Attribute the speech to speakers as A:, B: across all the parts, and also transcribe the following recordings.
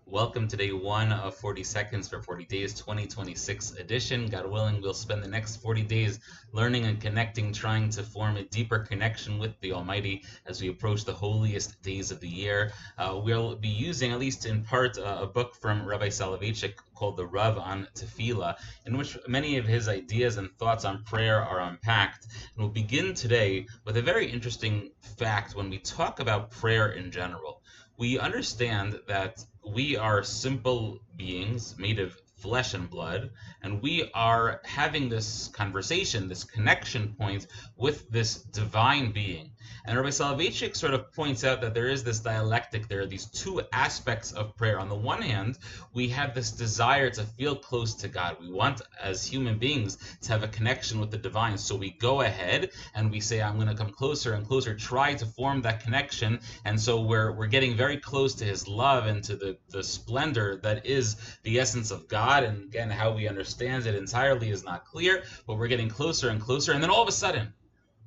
A: Welcome to day one of 40 Seconds for 40 Days 2026 edition. God willing, we'll spend the next 40 days learning and connecting, trying to form a deeper connection with the Almighty as we approach the holiest days of the year. We'll be using, at least in part, a book from Rabbi Soloveitchik called The Rav on Tefillah, in which many of his ideas and thoughts on prayer are unpacked. And we'll begin today with a very interesting fact when we talk about prayer in general. We understand that we are simple beings made of flesh and blood, and we are having this conversation, this connection point with this divine being. And Rabbi Soloveitchik sort of points out that there is this dialectic. There are these two aspects of prayer. On the one hand, we have this desire to feel close to God. We want, as human beings, to have a connection with the divine. So we go ahead and we say, I'm going to come closer and closer, try to form that connection. And so we're getting very close to his love and to the splendor that is the essence of God. And again, how we understand it entirely is not clear, but we're getting closer and closer. And then all of a sudden,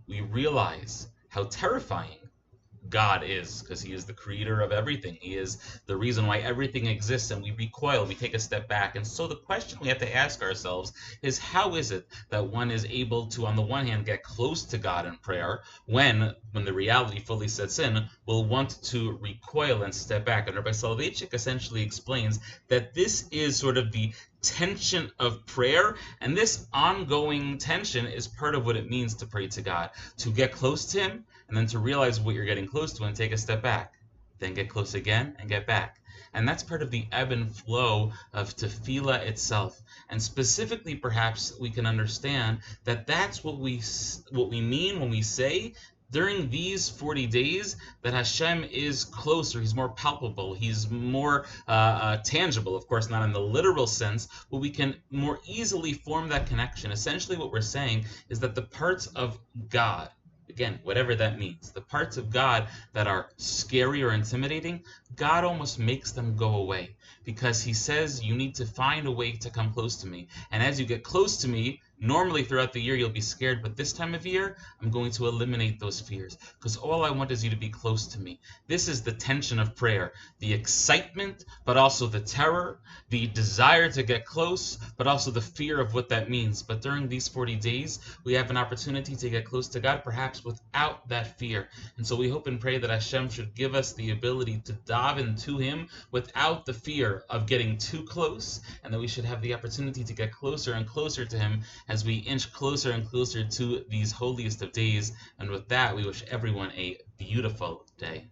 A: we realize how terrifying God is, because he is the creator of everything. He is the reason why everything exists, and we recoil, we take a step back. And so the question we have to ask ourselves is, how is it that one is able to, on the one hand, get close to God in prayer when the reality fully sets in, will want to recoil and step back? And Rabbi Soloveitchik essentially explains that this is sort of the tension of prayer, and this ongoing tension is part of what it means to pray to God, to get close to him, and then to realize what you're getting close to and take a step back, then get close again and get back. And that's part of the ebb and flow of tefillah itself. And specifically, perhaps we can understand that that's what we mean when we say during these 40 days that Hashem is closer, he's more palpable, he's more tangible, of course not in the literal sense, but we can more easily form that connection. Essentially what we're saying is that the parts of God, again, whatever that means, the parts of God that are scary or intimidating, God almost makes them go away, because he says you need to find a way to come close to me. And as you get close to me, normally throughout the year you'll be scared, but this time of year I'm going to eliminate those fears, because all I want is you to be close to me. This is the tension of prayer, the excitement, but also the terror, the desire to get close, but also the fear of what that means. But during these 40 days, we have an opportunity to get close to God, perhaps without that fear. And so we hope and pray that Hashem should give us the ability to dive into him without the fear of getting too close, and that we should have the opportunity to get closer and closer to him as we inch closer and closer to these holiest of days. And with that, we wish everyone a beautiful day.